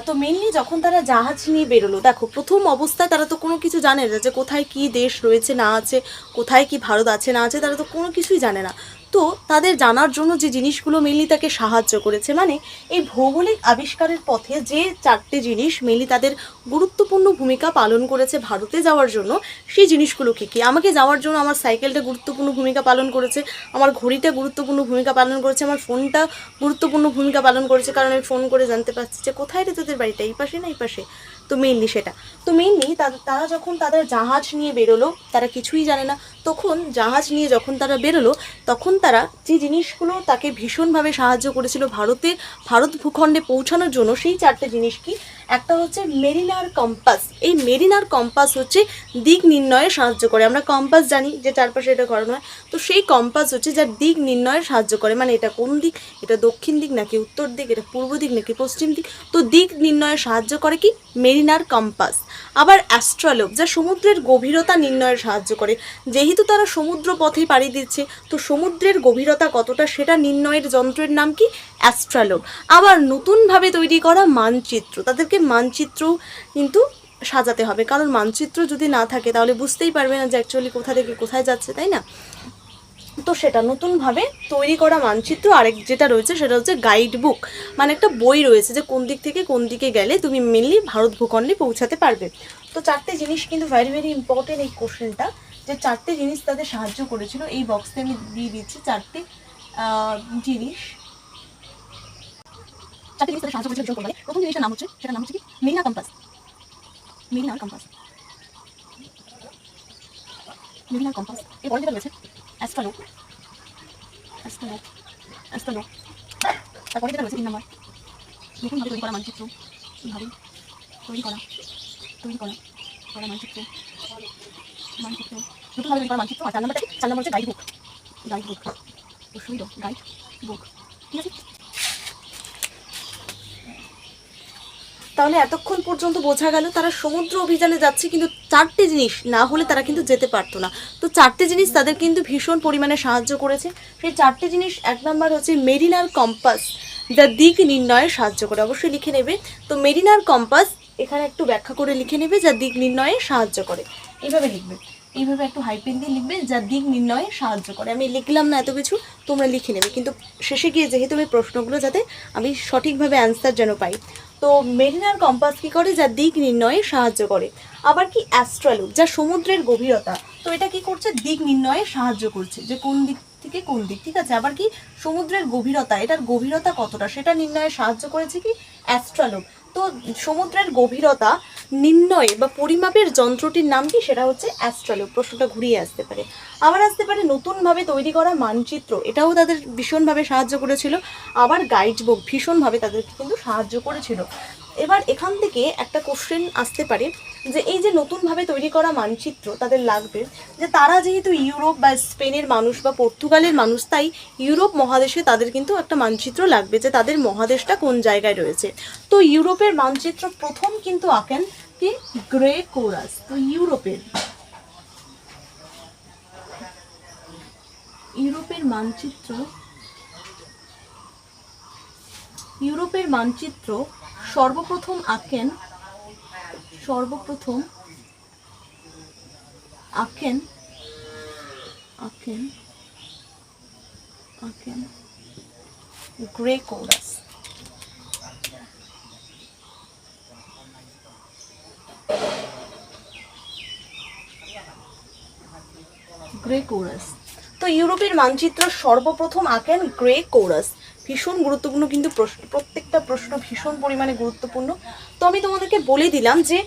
A: তো মেনলি যখন তারা জাহাজ নিয়ে বেরোলো, দেখো প্রথম অবস্থায় তারা তো কোনো কিছু জানে না যে কোথায় কি দেশ রয়েছে না আছে, কোথায় কি ভারত আছে না আছে, তারা তো কোনো কিছুই জানে না। তো তাদের জানার জন্য যে জিনিসগুলো মেনলি তাকে সাহায্য করেছে, মানে এই ভৌগোলিক আবিষ্কারের পথে যে 4টে জিনিস মেনলি তাদের গুরুত্বপূর্ণ ভূমিকা পালন করেছে ভারতে যাওয়ার জন্য, সেই জিনিসগুলো কী? আমাকে যাওয়ার জন্য আমার সাইকেলটা গুরুত্বপূর্ণ ভূমিকা পালন করেছে, আমার ঘড়িটা গুরুত্বপূর্ণ ভূমিকা পালন করেছে, আমার ফোনটা গুরুত্বপূর্ণ ভূমিকা পালন করেছে, কারণ আমি ফোন করে জানতে পারছি যে কোথায় রে তোদের বাড়িটা, এই পাশে না এই পাশে। তো মেইনলি সেটা। তো মেইনলি তারা যখন তাদের জাহাজ নিয়ে বেরোলো, তারা কিছুই জানে না, তখন জাহাজ নিয়ে যখন তারা বেরোলো তখন তারা যে জিনিসগুলো তাকে ভীষণভাবে সাহায্য করেছিল ভারত ভূখণ্ডে পৌঁছানোর জন্য, সেই 4টে জিনিস কি? একটা হচ্ছে মেরিনার কম্পাস। এই মেরিনার কম্পাস হচ্ছে দিক নির্ণয়ে সাহায্য করে। আমরা কম্পাস জানি যে চারপাশে এটা ঘোরানো হয়, তো সেই কম্পাস হচ্ছে যার দিক নির্ণয়ে সাহায্য করে, মানে এটা কোন দিক, এটা দক্ষিণ দিক নাকি উত্তর দিক, এটা পূর্ব দিক নাকি পশ্চিম দিক, তো দিক নির্ণয়ে সাহায্য করে কি? Mariner compass. আবার অ্যাস্ট্রোলোব, যা সমুদ্রের গভীরতা নির্ণয়ে সাহায্য করে। যেহেতু তারা সমুদ্র পথে পাড়ি দিচ্ছে, তো সমুদ্রের গভীরতা কতটা সেটা নির্ণয়ের যন্ত্রের নাম কি? অ্যাস্ট্রোলোব। আবার নতুনভাবে তৈরি করা মানচিত্র, তাদেরকে মানচিত্রও কিন্তু সাজাতে হবে, কারণ মানচিত্র যদি না থাকে তাহলে বুঝতেই পারবে না যে অ্যাকচুয়ালি কোথা থেকে কোথায় যাচ্ছে, তাই না? তো সেটা নতুনভাবে তৈরি করা মানচিত্র। আরেক যেটা রয়েছে সেটা হচ্ছে গাইড বুক, মানে একটা বই রয়েছে যে কোন দিক থেকে কোন দিকে গেলে তুমি মেনলি ভারত ভূখণ্ডে পৌঁছাতে পারবে। তো 4টে জিনিস কিন্তু ভেরি ভেরি ইম্পর্টেন্ট এই কোশ্চেনটা, যে 4টে জিনিস তাদের সাহায্য করেছিল। এই বক্সে আমি দিয়ে দিচ্ছি 4টে জিনিস। 4টে জিনিস তাদের সাহায্য করেছিল ভীষণ পরিমাণে। প্রথম জিনিসটার নাম হচ্ছে, সেটার নাম হচ্ছে কি? Mariner compass. Mariner compass, mariner compass. এরপরে যেটা রয়েছে অ্যাস্ট্রোলোব, অ্যাস্ট্রোলোব, অ্যাস্ট্রোলোব। তারপরে যেটা রয়েছে 3 নম্বর, নতুনভাবে তৈরি করা মানচিত্র। কীভাবে তৈরি করা মানচিত্র, নতুনভাবে তৈরি করা মানচিত্র। আর 4 নম্বরটা কি? 4 নম্বর হচ্ছে গাইড বুক। গাইড বুক, অবশ্যই গাইড বুক, ঠিক আছে? তাহলে এতক্ষণ পর্যন্ত বোঝা গেল তারা সমুদ্র অভিযানে যাচ্ছে, কিন্তু 4টে জিনিস না হলে তারা কিন্তু যেতে পারতো না। তো 4টে জিনিস তাদের কিন্তু ভীষণ পরিমাণে সাহায্য করেছে। সেই 4টে জিনিস, 1 নম্বর হচ্ছে মেরিনার কম্পাস, যা দিক নির্ণয়ে সাহায্য করে। অবশ্যই লিখে নেবে। তো মেরিনার কম্পাস এখানে একটু ব্যাখ্যা করে লিখে নেবে, যা দিক নির্ণয়ে সাহায্য করে। এইভাবে লিখবে, এইভাবে একটু হাইপেন দিয়ে লিখবে, যা দিক নির্ণয়ে সাহায্য করে। আমি লিখলাম না এত কিছু, তোমরা লিখে নেবে, কিন্তু শেষে গিয়ে যেহেতু আমি প্রশ্নগুলো যাতে আমি সঠিকভাবে অ্যান্সার যেন পাই। তো মেরিনার কম্পাস কী করে? যা দিক নির্ণয়ে সাহায্য করে। আবার কি? অ্যাস্ট্রোলোব, যা সমুদ্রের গভীরতা, তো এটা কি করছে? দিক নির্ণয়ে সাহায্য করছে, যে কোন দিক থেকে কোন দিক, ঠিক আছে? আবার কি? সমুদ্রের গভীরতা, এটার গভীরতা কতটা সেটা নির্ণয়ে সাহায্য করেছে কি? অ্যাস্ট্রোলোব। তো সমুদ্রের গভীরতা নির্ণয় বা পরিমাপের যন্ত্রটির নাম কি? সেটা হচ্ছে অ্যাস্ট্রোলোব। প্রশ্নটা ঘুরিয়ে আসতে পারে। আবার আসতে পারে নতুনভাবে তৈরি করা মানচিত্র, এটাও তাদের ভীষণভাবে সাহায্য করেছিল। আবার গাইড বুক ভীষণভাবে তাদেরকে কিন্তু সাহায্য করেছিল। এবার এখান থেকে একটা কোশ্চেন আসতে পারে যে এই যে নতুনভাবে তৈরি করা মানচিত্র তাদের লাগবে, যে তারা যেহেতু ইউরোপ বা স্পেনের মানুষ বা পর্তুগালের মানুষ, তাই ইউরোপ মহাদেশে তাদের কিন্তু একটা মানচিত্র লাগবে, যে তাদের মহাদেশটা কোন জায়গায় রয়েছে। তো ইউরোপের মানচিত্র প্রথম কিন্তু আঁকেন কি? গ্রেগোরাস। তো ইউরোপের মানচিত্র সর্বপ্রথম আঁকেন গ্রেগোরাস। তো ইউরোপের মানচিত্র সর্বপ্রথম আঁকেন গ্রেগোরাস। ভীষণ গুরুত্বপূর্ণ কিন্তু প্রশ্ন, প্রত্যেকটা প্রশ্ন ভীষণ পরিমাণে গুরুত্বপূর্ণ। তো আমি তোমাদেরকে বলে দিলাম যে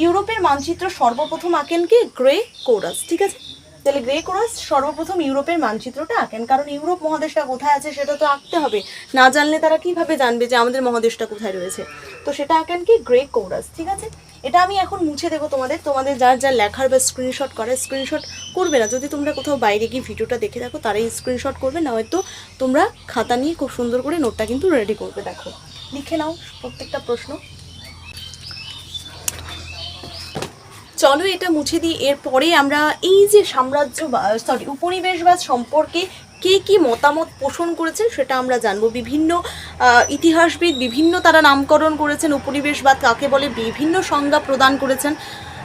A: ইউরোপের মানচিত্র সর্বপ্রথম আঁকেন কি? গ্রেগোরাস, ঠিক আছে? তাহলে গ্রেগোরাস সর্বপ্রথম ইউরোপের মানচিত্রটা আঁকেন, কারণ ইউরোপ মহাদেশটা কোথায় আছে সেটা তো আঁকতে হবে, না জানলে তারা কিভাবে জানবে যে আমাদের মহাদেশটা কোথায় রয়েছে। তো সেটা আঁকেন কি? গ্রেগোরাস, ঠিক আছে? এটা আমি এখন মুছে দেবো তোমাদের যার যার লেখার বা স্ক্রিনশট করে, স্ক্রিনশট করবে না যদি তোমরা কোথাও বাইরে গিয়ে ভিডিওটা দেখে থাকো, তারাই স্ক্রিনশট করবে, না হয়তো তোমরা খাতা নিয়ে খুব সুন্দর করে নোটটা কিন্তু রেডি করবে। দেখো, লিখে নাও প্রত্যেকটা প্রশ্ন। চলো এটা মুছে দিই। এরপরে আমরা এই যে উপনিবেশবাদ সম্পর্কে কে কি মতামত পোষণ করেছেন সেটা আমরা জানবো। বিভিন্ন ইতিহাসবিদ বিভিন্ন তারা নামকরণ করেছেন, উপনিবেশবাদ কাকে বলে বিভিন্ন সংজ্ঞা প্রদান করেছেন,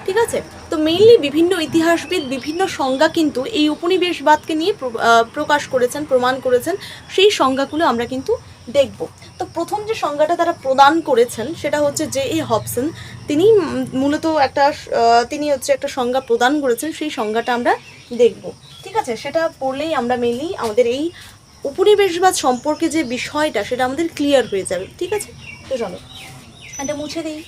A: ঠিক আছে? তো মেইনলি বিভিন্ন ইতিহাসবিদ বিভিন্ন সংজ্ঞা কিন্তু এই উপনিবেশবাদকে নিয়ে প্রকাশ করেছেন, প্রমাণ করেছেন। সেই সংজ্ঞাগুলো আমরা কিন্তু দেখব। তো প্রথম যে সংজ্ঞাটা তারা প্রদান করেছেন সেটা হচ্ছে জে.এ. হবসন। তিনি মূলত তিনি হচ্ছে একটা সংজ্ঞা প্রদান করেছেন, সেই সংজ্ঞাটা আমরা দেখব, ঠিক আছে? সেটা পড়লেই আমরা মেনলি আমাদের এই উপনিবেশবাদ সম্পর্কে যে বিষয়টা সেটা আমাদের ক্লিয়ার হয়ে যাবে, ঠিক আছে? তো চলো এটা মুছে দিই।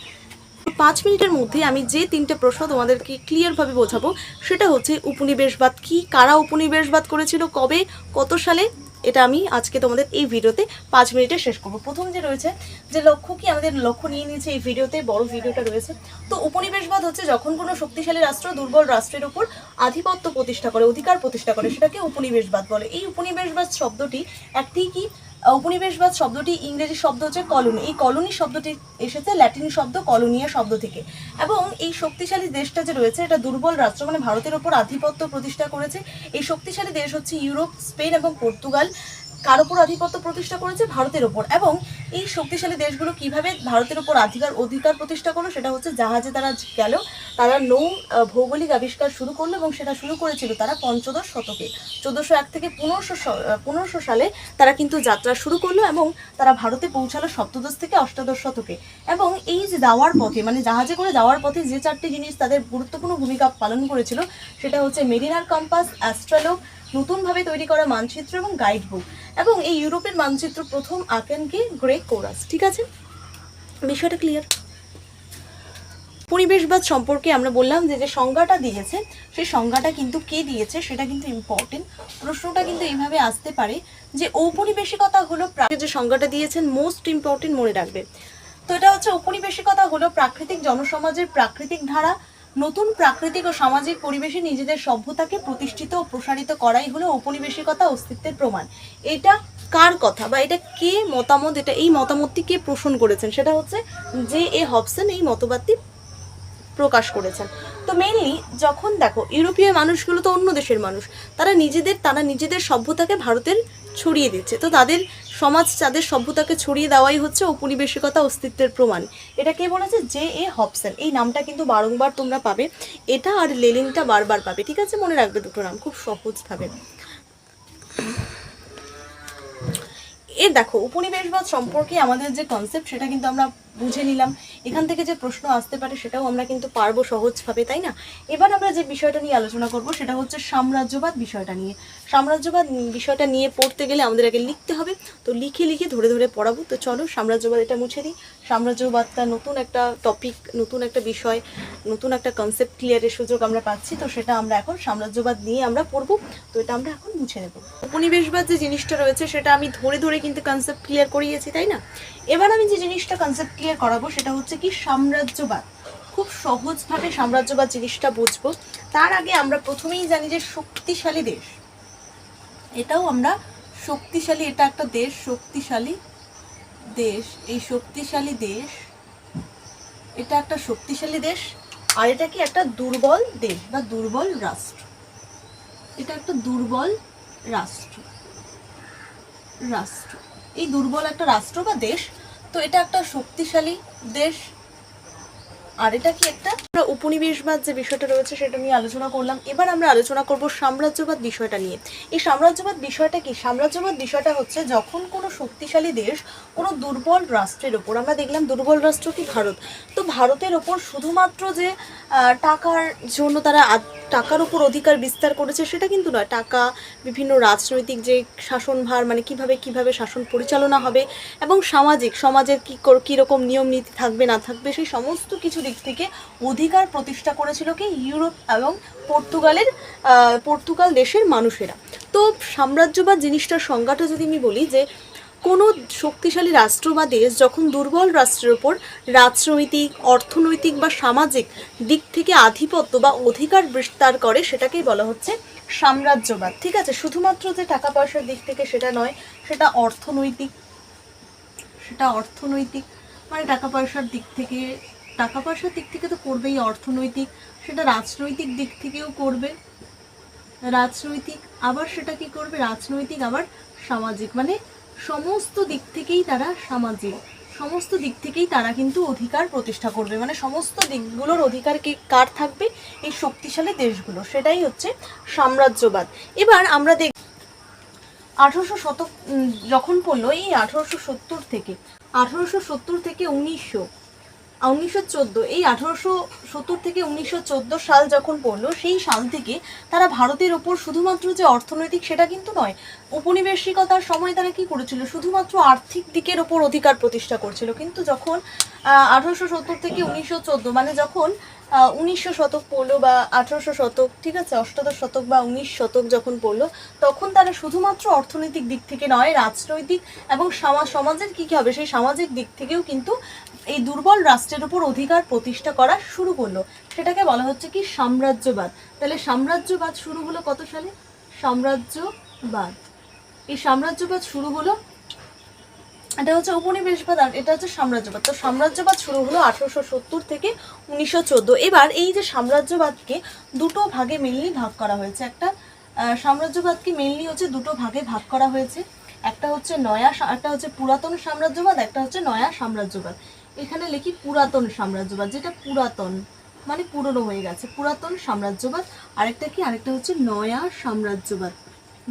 A: 5 মিনিটের মধ্যে আমি যে 3টে প্রশ্ন তোমাদেরকে ক্লিয়ারভাবে বোঝাবো সেটা হচ্ছে উপনিবেশবাদ কি, কারা উপনিবেশবাদ করেছিল, কবে, কত সালে, এটা আমি আজকে তোমাদের এই ভিডিওতে 5 মিনিটে শেষ করবো। প্রথম যে রয়েছে যে লক্ষ্য কি, আমাদের লক্ষ্য নিয়ে নিয়েছে এই ভিডিওতে, বড় ভিডিওটা রয়েছে। তো উপনিবেশবাদ হচ্ছে যখন কোনো শক্তিশালী রাষ্ট্র দুর্বল রাষ্ট্রের উপর আধিপত্য প্রতিষ্ঠা করে, অধিকার প্রতিষ্ঠা করে, সেটাকে উপনিবেশবাদ বলে। এই উপনিবেশবাদ শব্দটি একটি কি, উপনিবেশবাদ শব্দটি ইংরেজি শব্দ হচ্ছে কলোনি। এই কলোনি শব্দটি এসেছে ল্যাটিন শব্দ কলোনিয়া শব্দ থেকে। এবং এই শক্তিশালী দেশটা যে রয়েছে এটা দুর্বল রাষ্ট্র মানে ভারতের ওপর আধিপত্য প্রতিষ্ঠা করেছে। এই শক্তিশালী দেশ হচ্ছে ইউরোপ, স্পেন এবং পর্তুগাল। কার ওপর আধিপত্য প্রতিষ্ঠা করেছে? ভারতের ওপর। এবং এই শক্তিশালী দেশগুলো কিভাবে ভারতের ওপর অধিকার প্রতিষ্ঠা করলো সেটা হচ্ছে জাহাজে তারা গেল, তারা ভৌগোলিক আবিষ্কার শুরু করলো এবং সেটা শুরু করেছিল তারা পঞ্চদশ শতকে। 1401 থেকে 1500 সালে তারা কিন্তু যাত্রা শুরু করলো এবং তারা ভারতে পৌঁছালো সপ্তদশ থেকে অষ্টাদশ শতকে। এবং এই যে যাওয়ার পথে মানে জাহাজে করে যাওয়ার পথে যে 4টি জিনিস তাদের গুরুত্বপূর্ণ ভূমিকা পালন করেছিল সেটা হচ্ছে মেরিনার কম্পাস, অ্যাস্ট্রোলোগ, নতুনভাবে তৈরি করা মানচিত্র এবং গাইড বুক। এবং এই ইউরোপের মানচিত্র প্রথম আঁকেন কি? গ্রেগ কোরাস। ঠিক আছে, বিষয়টা ক্লিয়ার। পরিবেশবাদ সম্পর্কে আমরা বললাম যে যে সংজ্ঞাটা দিয়েছে সেই সংজ্ঞাটা কিন্তু কে দিয়েছে সেটা কিন্তু ইম্পর্টেন্ট। প্রশ্নটা কিন্তু এইভাবে আসতে পারে যে ঔপনিবেশিকতা হলো, যে সংজ্ঞাটা দিয়েছেন মোস্ট ইম্পর্টেন্ট, মনে রাখবে। তো এটা হচ্ছে ঔপনিবেশিকতা হলো প্রাকৃতিক জনসমাজের প্রাকৃতিক ধারা, নতুন প্রাকৃতিক ও সামাজিক পরিবেশে নিজেদের সভ্যতাকে প্রতিষ্ঠিত ও প্রসারিত করাই হলো ঔপনিবেশিকতা অস্তিত্বের প্রমাণ। এটা কার কথা বা এটা কে মতামত, এটা এই মতামতটি কে পোষণ করেছেন সেটা হচ্ছে জে.এ. হবসন এই মতবাদটি প্রকাশ করেছেন। তো মেইনলি যখন দেখো ইউরোপীয় মানুষগুলো তো অন্য দেশের মানুষ, তারা নিজেদের সভ্যতাকে ভারতের ছড়িয়ে দিচ্ছে। তো তাদের সমাজ তাদের সভ্যতাকে ছড়িয়ে দেওয়াই হচ্ছে ঔপনিবেশিকতা অস্তিত্বের প্রমাণ। এটা কে বলেছে? জে.এ. হবসন। এই নামটা কিন্তু বারংবার তোমরা পাবে, এটা আর লেনিনটা বারবার পাবে। ঠিক আছে, মনে রাখবে দুটো নাম খুব সহজভাবে। এর দেখো উপনিবেশবাদ সম্পর্কে আমাদের যে কনসেপ্ট সেটা কিন্তু আমরা বুঝে নিলাম। এখান থেকে যে প্রশ্ন আসতে পারে সেটাও আমরা কিন্তু পারবো সহজভাবে, তাই না? এবার আমরা যে বিষয়টা নিয়ে আলোচনা করব সেটা হচ্ছে সাম্রাজ্যবাদ বিষয়টা নিয়ে। সাম্রাজ্যবাদ বিষয়টা নিয়ে পড়তে গেলে আমাদের আগে লিখতে হবে, তো লিখে ধরে ধরে পড়াবো। তো চলো সাম্রাজ্যবাদ এটা মুছে দিই। সাম্রাজ্যবাদটা নতুন একটা টপিক, নতুন একটা বিষয়, নতুন একটা কনসেপ্ট ক্লিয়ারের সুযোগ আমরা পাচ্ছি। তো সেটা আমরা এখন সাম্রাজ্যবাদ নিয়ে আমরা পড়বো। তো এটা আমরা এখন মুছে নেব। উপনিবেশবাদ যে জিনিসটা রয়েছে সেটা আমি ধরে ধরে কিন্তু কনসেপ্ট ক্লিয়ার করিয়েছি, তাই না? এবার আমি যে জিনিসটা কনসেপ্ট ক্লিয়ার করাবো সেটা হচ্ছে কি সাম্রাজ্যবাদ। খুব সহজভাবে সাম্রাজ্যবাদ জিনিসটা বুঝবো। তার আগে আমরা প্রথমেই জানি যে শক্তিশালী দেশ, এটাও আমরা শক্তিশালী, এটা একটা দেশ, শক্তিশালী দেশ। এই শক্তিশালী দেশ, এটা একটা শক্তিশালী দেশ। আর এটা কি? একটা দুর্বল দেশ বা দুর্বল রাষ্ট্র। এটা একটা দুর্বল রাষ্ট্র। এই দুর্বল একটা রাষ্ট্র বা দেশ। তো এটা একটা শক্তিশালী দেশ। আর এটা কি? একটা উপনিবেশবাদ যে বিষয়টা রয়েছে সেটা নিয়ে আলোচনা করলাম। এবার আমরা আলোচনা করব সাম্রাজ্যবাদ বিষয়টা নিয়ে। এই সাম্রাজ্যবাদ বিষয়টা কি? সাম্রাজ্যবাদ বিষয়টা হচ্ছে যখন কোনো শক্তিশালী দেশ কোনো দুর্বল রাষ্ট্রের ওপর, আমরা দেখলাম দুর্বল রাষ্ট্র কি? ভারত। তো ভারতের ওপর শুধুমাত্র যে টাকার জন্য তারা টাকার উপর অধিকার বিস্তার করেছে সেটা কিন্তু নয়। টাকা, বিভিন্ন রাজনৈতিক যে শাসনভার মানে কিভাবে শাসন পরিচালনা হবে এবং সমাজের কীরকম নিয়ম নীতি থাকবে না থাকবে সেই সমস্ত কিছু দিক থেকে অধিকার প্রতিষ্ঠা করেছিল কি? ইউরোপ এবং পর্তুগাল দেশের মানুষেরা। তো সাম্রাজ্যবাদ জিনিসটার সংজ্ঞাটা যদি আমি বলি যে কোনো শক্তিশালী রাষ্ট্র বা দেশ যখন দুর্বল রাষ্ট্রের ওপর রাজনৈতিক, অর্থনৈতিক বা সামাজিক দিক থেকে আধিপত্য বা অধিকার বিস্তার করে সেটাকেই বলা হচ্ছে সাম্রাজ্যবাদ। ঠিক আছে, শুধুমাত্র যে টাকা পয়সার দিক থেকে সেটা নয়, সেটা অর্থনৈতিক মানে টাকা পয়সার দিক থেকে তো করবেই, অর্থনৈতিক, সেটা রাজনৈতিক দিক থেকেও করবে, আবার সেটা কি করবে? রাজনৈতিক আবার সামাজিক, মানে সমস্ত দিক থেকেই তারা কিন্তু অধিকার প্রতিষ্ঠা করবে। মানে সমস্ত দিকগুলোর অধিকার কার থাকবে? এই শক্তিশালী দেশগুলো। সেটাই হচ্ছে সাম্রাজ্যবাদ। এবার আমরা 1800 শতক যখন পড়লো, এই 1870 থেকে 1900 1914, এই 1870 থেকে 1914 সাল যখন পড়লো, সেই সাল থেকে তারা ভারতের ওপর শুধুমাত্র যে অর্থনৈতিক সেটা কিন্তু নয়, উপনিবেশিকতার সময় তারা কি করেছিল, শুধুমাত্র আর্থিক দিকের ওপর অধিকার প্রতিষ্ঠা করছিল। কিন্তু যখন 1870 থেকে 1914 মানে যখন 1900 শতক পড়লো বা 1800 শতক, ঠিক আছে, অষ্টাদশ শতক বা 19 শতক যখন পড়লো, তখন তারা শুধুমাত্র অর্থনৈতিক দিক থেকে নয়, রাজনৈতিক এবং সমাজের কী কী হবে সেই সামাজিক দিক থেকেও কিন্তু এই দুর্বল রাষ্ট্রের উপর অধিকার প্রতিষ্ঠা করা শুরু করলো। সেটাকে বলা হচ্ছে কি সাম্রাজ্যবাদ। তাহলে সাম্রাজ্যবাদ শুরু হলো কত সালে? সাম্রাজ্যবাদ, এই সাম্রাজ্যবাদ শুরু হলো, এটা হচ্ছে উপনিবেশবাদ আর এটা হচ্ছে সাম্রাজ্যবাদ। তো সাম্রাজ্যবাদ শুরু হলো 1870 থেকে 1914। এবার এই যে সাম্রাজ্যবাদকে দুটো ভাগে মেনলি ভাগ করা হয়েছে, একটা সাম্রাজ্যবাদকে মেনলি হচ্ছে দুটো ভাগে ভাগ করা হয়েছে, একটা হচ্ছে একটা হচ্ছে পুরাতন সাম্রাজ্যবাদ, একটা হচ্ছে নয়া সাম্রাজ্যবাদ। এখানে লিখি পুরাতন সাম্রাজ্যবাদ, যেটা পুরাতন মানে পুরনো হয়ে গেছে, পুরাতন সাম্রাজ্যবাদ। আরেকটা কি, আরেকটা হচ্ছে নয়া সাম্রাজ্যবাদ,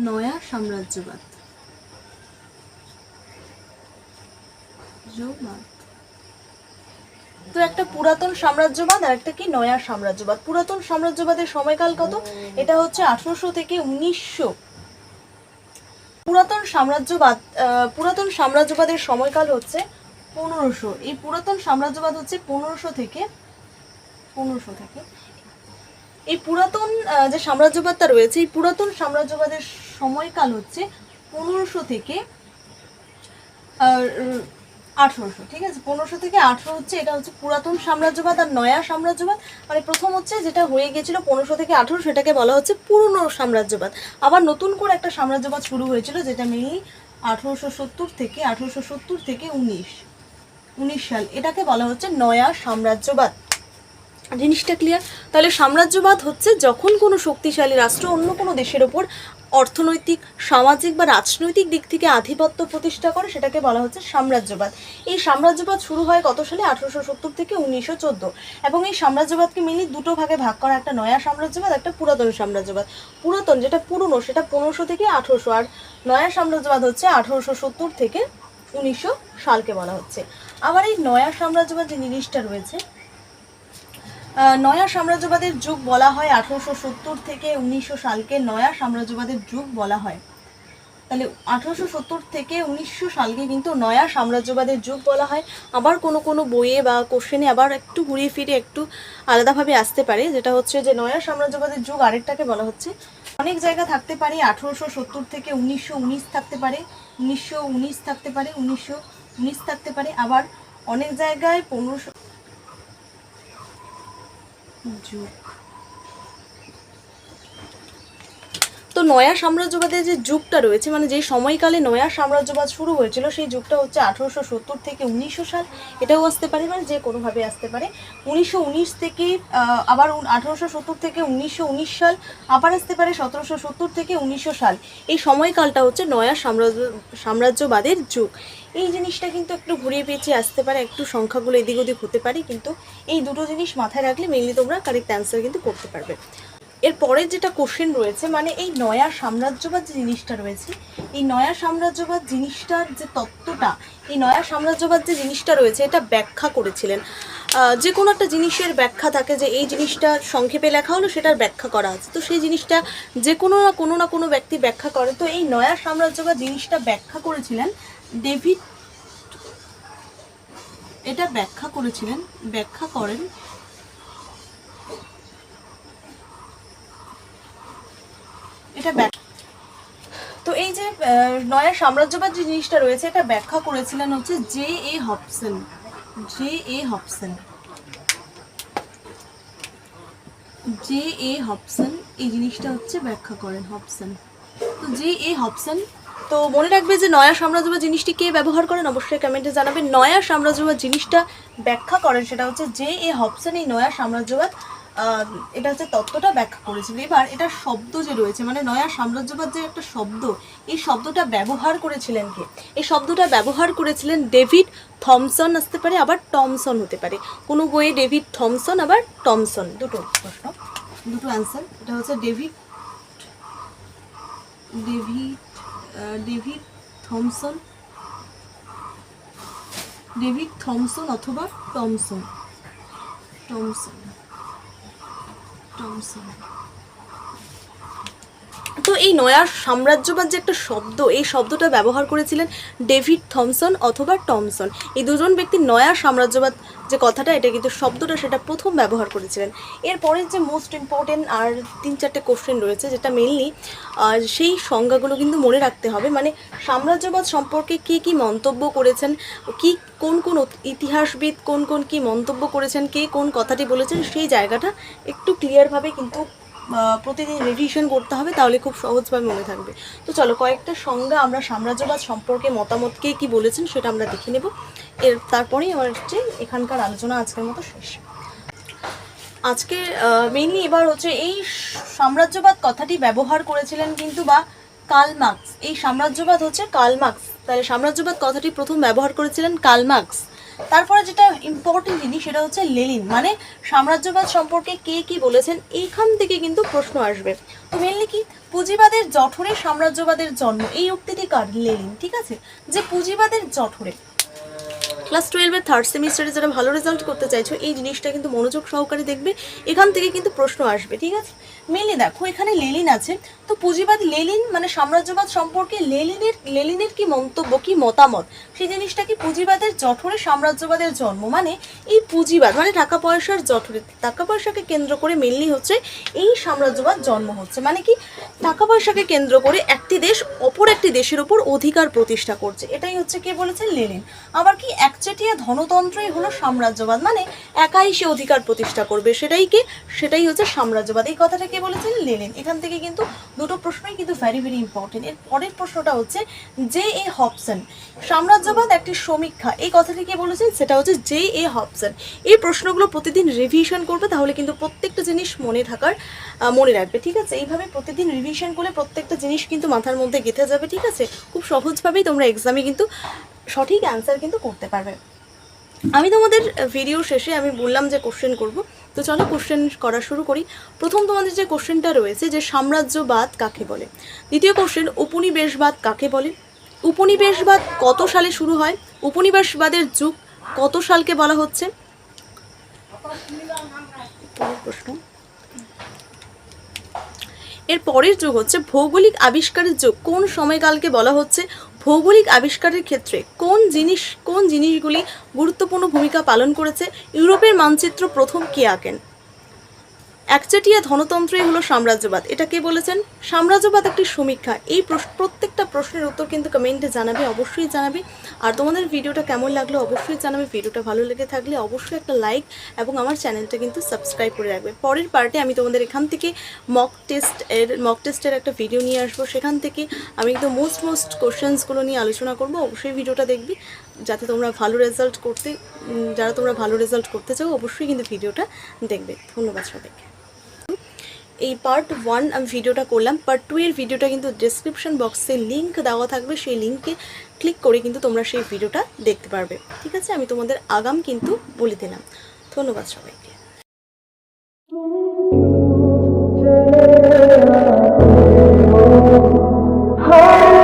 A: নয়া সাম্রাজ্যবাদ। তো একটা পুরাতন সাম্রাজ্যবাদ আর একটা কি নয়া সাম্রাজ্যবাদ। পুরাতন সাম্রাজ্যবাদের সময়কাল কত? এটা হচ্ছে 1800 থেকে 1900। পুরাতন সাম্রাজ্যবাদের সময়কাল হচ্ছে 1500। এই পুরাতন সাম্রাজ্যবাদ হচ্ছে 1500 থেকে এই পুরাতন যে সাম্রাজ্যবাদটা রয়েছে, এই পুরাতন সাম্রাজ্যবাদের সময়কাল হচ্ছে 1500 থেকে 1800, ঠিক আছে, 1500 থেকে 1800 হচ্ছে, এটা হচ্ছে পুরাতন সাম্রাজ্যবাদ। আর নয়া সাম্রাজ্যবাদ মানে প্রথম হচ্ছে যেটা হয়ে গেছিল 1500 থেকে 1800, সেটাকে বলা হচ্ছে পুরনো সাম্রাজ্যবাদ। আবার নতুন করে একটা সাম্রাজ্যবাদ শুরু হয়েছিল, যেটা মেনলি 1870 থেকে 19 সাল, এটাকে বলা হচ্ছে নয়া সাম্রাজ্যবাদ। জিনিসটা ক্লিয়ার? তাহলে সাম্রাজ্যবাদ হচ্ছে যখন কোনো শক্তিশালী রাষ্ট্র অন্য কোনো দেশের ওপর অর্থনৈতিক, সামাজিক বা রাজনৈতিক দিক থেকে আধিপত্য প্রতিষ্ঠা করে, সেটাকে বলা হচ্ছে সাম্রাজ্যবাদ। এই সাম্রাজ্যবাদ শুরু হয় কত সালে? 1870 থেকে 1914। এবং এই সাম্রাজ্যবাদকে মেনলি দুটো ভাগে ভাগ করা, একটা নয়া সাম্রাজ্যবাদ, একটা পুরাতন সাম্রাজ্যবাদ। পুরাতন যেটা পুরনো সেটা 1500 থেকে 1800, আর নয়া সাম্রাজ্যবাদ হচ্ছে 1870 থেকে 1900 সালকে বলা হচ্ছে। আবার এই নয়া সাম্রাজ্যবাদ যে জিনিসটা রয়েছে, নয়া সাম্রাজ্যবাদের যুগ বলা হয় 1870 থেকে 1900 সালকে নয়া সাম্রাজ্যবাদের যুগ বলা হয়। তাহলে 1870 থেকে 1900 সালকে কিন্তু নয়া সাম্রাজ্যবাদের যুগ বলা হয়। আবার কোনো কোনো বইয়ে বা কোশ্চেনে আবার একটু ঘুরিয়ে ফিরে একটু আলাদাভাবে আসতে পারে, যেটা হচ্ছে যে নয়া সাম্রাজ্যবাদের যুগ আরেকটাকে বলা হচ্ছে, অনেক জায়গা থাকতে পারে 1870 থেকে 1919 থাকতে পারে, 1919 থাকতে পারে, 1919 থাকতে পারে, আবার অনেক জায়গায় 1500 যুগ। তো নয়া সাম্রাজ্যবাদের যে যুগটা রয়েছে, মানে যে সময়কালে নয়া সাম্রাজ্যবাদ শুরু হয়েছিল, সেই যুগটা হচ্ছে 1870 থেকে 1900 সাল। এটাও আসতে পারে, মানে যে কোনোভাবে আসতে পারে। 1919 থেকে আবার 1870 থেকে 1919 সাল, আবার আসতে পারে 1770 থেকে 1900 সাল। এই সময়কালটা হচ্ছে নয়া সাম্রাজ্যবাদের যুগ। এই জিনিসটা কিন্তু একটু ঘুরিয়ে পেঁচিয়ে আসতে পারে, একটু সংখ্যাগুলো এদিক ওদিক হতে পারে, কিন্তু এই দুটো জিনিস মাথায় রাখলে মেনলি তোমরা কারেক্ট অ্যান্সার কিন্তু করতে পারবে। এরপরের যেটা কোশ্চেন রয়েছে, মানে এই নয়া সাম্রাজ্যবাদ যে জিনিসটা রয়েছে, এই নয়া সাম্রাজ্যবাদ জিনিসটার যে তত্ত্বটা, এই নয়া সাম্রাজ্যবাদ যে জিনিসটা রয়েছে, এটা ব্যাখ্যা করেছিলেন। যে কোনো একটা জিনিসের ব্যাখ্যা থাকে, যে এই জিনিসটা সংক্ষেপে লেখা হলো, সেটার ব্যাখ্যা করা আছে, তো সেই জিনিসটা যে কোনো না কোনো ব্যক্তি ব্যাখ্যা করে। তো এই নয়া সাম্রাজ্যবাদ জিনিসটা ব্যাখ্যা করেছিলেন ডেভিড, এটা ব্যাখ্যা করেন এটা। তো এই যে নয়া সাম্রাজ্যবাদ যে জিনিসটা রয়েছে, এটা ব্যাখ্যা করেছিলেন হচ্ছে জে.এ. হবসন। এই জিনিসটা হচ্ছে ব্যাখ্যা করেন হবসন। তো জে.এ. হবসন। তো মনে রাখবে যে নয়া সাম্রাজ্যবাদ জিনিসটি কে ব্যবহার করেন, অবশ্যই কমেন্টে জানাবেন। নয়া সাম্রাজ্যবাদ জিনিসটা ব্যাখ্যা করেন সেটা হচ্ছে জে.এ. হবসন। এই নয়া সাম্রাজ্যবাদ এটা হচ্ছে তত্ত্বটা ব্যাখ্যা করেছিল। এবার এটার শব্দ যে রয়েছে, মানে নয়া সাম্রাজ্যবাদ যে একটা শব্দ, এই শব্দটা ব্যবহার করেছিলেন কে? এই শব্দটা ব্যবহার করেছিলেন ডেভিড থমসন, আসতে পারে আবার টমসন হতে পারে। কোনো বইয়ে ডেভিড থমসন আবার টমসন, দুটো প্রশ্ন, দুটো অ্যান্সার। এটা হচ্ছে ডেভিড থমসন অথবা টমসন। টমসন। তো এই নয়া সাম্রাজ্যবাদ যে একটা শব্দ, এই শব্দটা ব্যবহার করেছিলেন ডেভিড থমসন অথবা টমসন। এই দুজন ব্যক্তি নয়া সাম্রাজ্যবাদ যে কথাটা, এটা কিন্তু শব্দটা সেটা প্রথম ব্যবহার করেছিলেন। এরপরের যে মোস্ট ইম্পর্টেন্ট আর 3-4টে কোশ্চেন রয়েছে, যেটা মেনলি সেই সংজ্ঞাগুলো কিন্তু মনে রাখতে হবে। মানে সাম্রাজ্যবাদ সম্পর্কে কে কী মন্তব্য করেছেন, কোন কোন ইতিহাসবিদ কোন কী মন্তব্য করেছেন, কে কোন কথাটি বলেছেন, সেই জায়গাটা একটু ক্লিয়ারভাবে কিন্তু প্রতিদিন রিভিশন করতে হবে, তাহলে খুব সহজভাবে মনে থাকবে। তো চলো কয়েকটা সংজ্ঞা আমরা সাম্রাজ্যবাদ সম্পর্কে মতামত কে কী বলেছেন সেটা আমরা দেখে নেব। তারপরেই আমার হচ্ছে এখানকার আলোচনা আজকের মতো শেষ। আজকে মেইনলি এবার হচ্ছে এই সাম্রাজ্যবাদ কথাটি ব্যবহার করেছিলেন কিন্তু বা কার্ল মার্কস। এই সাম্রাজ্যবাদ হচ্ছে কার্ল মার্কস, তাহলে সাম্রাজ্যবাদ কথাটি প্রথম ব্যবহার করেছিলেন কার্ল মার্কস। তারপরে যেটা ইম্পর্টেন্ট জিনিস সেটা হচ্ছে লেনিন। মানে সাম্রাজ্যবাদ সম্পর্কে কে কি বলেছেন, এইখান থেকে কিন্তু প্রশ্ন আসবে। তো মেনলি কি, পুঁজিবাদের জঠরে সাম্রাজ্যবাদের জন্ম, এই উক্তিটি কার? লেনিন। ঠিক আছে, যে পুঁজিবাদের জঠরে। ক্লাস 12-এর থার্ড সেমিস্টারে যারা ভালো রেজাল্ট করতে চাইছো, এই জিনিসটা কিন্তু মনোযোগ সহকারে দেখবে, এখান থেকে কিন্তু প্রশ্ন আসবে। ঠিক আছে, মেনলি দেখো এখানে লেনিন আছে, তো পুঁজিবাদ লেনিন মানে সাম্রাজ্যবাদ সম্পর্কে লেনিনের কি মন্তব্য, কি মতামত, সেই জিনিসটা কি পুঁজিবাদের জঠরে সাম্রাজ্যবাদের জন্ম। মানে এই পুঁজিবাদ মানে টাকা পয়সার জঠরে, টাকা পয়সাকে কেন্দ্র করে মেনলি হচ্ছে এই সাম্রাজ্যবাদ জন্ম হচ্ছে। মানে কি, টাকা পয়সাকে কেন্দ্র করে একটি দেশ অপর একটি দেশের ওপর অধিকার প্রতিষ্ঠা করছে, এটাই হচ্ছে কে বলেছেন? লেনিন। আবার কি, একচেটিয়া ধনতন্ত্রই হলো সাম্রাজ্যবাদ, মানে একাই সে অধিকার প্রতিষ্ঠা করবে, সেটাই হচ্ছে সাম্রাজ্যবাদ। এই কথাটা কে বলেছেন? লেনিন। এখান থেকে কিন্তু দুটো প্রশ্নই কিন্তু ভেরি ভেরি ইম্পর্টেন্ট। এর পরের প্রশ্নটা হচ্ছে জে এ হবসন, সাম্রাজ্যবাদ একটি সমীক্ষা, এই কথাটি কে বলেছেন? সেটা হচ্ছে জে এ হবসন। এই প্রশ্নগুলো প্রতিদিন রিভিশন করবে, তাহলে কিন্তু প্রত্যেকটা জিনিস মনে রাখবে। ঠিক আছে, এইভাবে প্রতিদিন রিভিশন করলে প্রত্যেকটা জিনিস কিন্তু মাথার মধ্যে গেঁথে যাবে। ঠিক আছে, খুব সহজভাবেই তোমরা এক্সামে কিন্তু সঠিক অ্যান্সার কিন্তু করতে পারবে। আমি তোমাদের ভিডিও শেষে আমি বললাম যে কোশ্চেন করব, তো চলো কোশ্চেন করা শুরু করি। প্রথম তোমাদের যে কোশ্চেনটা রয়েছে যে সাম্রাজ্যবাদ কাকে বলে। দ্বিতীয় কোশ্চেন, উপনিবেশবাদ কাকে বলে। উপনিবেশবাদ কত সালে শুরু হয়। উপনিবেশবাদের যুগ কত সালকে বলা হচ্ছে। প্রশ্ন, এর পরের যুগ হচ্ছে ভৌগোলিক আবিষ্কারের যুগ, কোন সময়কালকে বলা হচ্ছে। ভৌগোলিক আবিষ্কারের ক্ষেত্রে কোন জিনিসগুলি গুরুত্বপূর্ণ ভূমিকা পালন করেছে। ইউরোপের মানচিত্র প্রথম কে আঁকেন। একচেটিয়া ধনতন্ত্রই হলো সাম্রাজ্যবাদ, এটা কে বলেছেন? সাম্রাজ্যবাদ একটি সমীক্ষা। এই প্রত্যেকটা প্রশ্নের উত্তর কিন্তু কমেন্টে জানাবে, অবশ্যই জানাবে। আর তোমাদের ভিডিওটা কেমন লাগলো অবশ্যই জানাবে। ভিডিওটা ভালো লেগে থাকলে অবশ্যই একটা লাইক এবং আমার চ্যানেলটা কিন্তু সাবস্ক্রাইব করে রাখবে। পরের পার্টে আমি তোমাদের এখান থেকে মক টেস্টের একটা ভিডিও নিয়ে আসবো, সেখান থেকে আমি একদম মোস্ট কোশ্চেন্সগুলো নিয়ে আলোচনা করবো। অবশ্যই ভিডিওটা দেখবি, যারা তোমরা ভালো রেজাল্ট করতে চাও অবশ্যই কিন্তু ভিডিওটা দেখবে। ধন্যবাদ সবাইকে। এই পার্ট 1 আমি ভিডিওটা করলাম, পার্ট 2 এর ভিডিওটা কিন্তু ডেসক্রিপশন বক্সে লিঙ্ক দেওয়া থাকবে, সেই লিঙ্কে ক্লিক করে কিন্তু তোমরা সেই ভিডিওটা দেখতে পারবে। ঠিক আছে, আমি তোমাদের আগাম কিন্তু বলে দিলাম। ধন্যবাদ সবাইকে।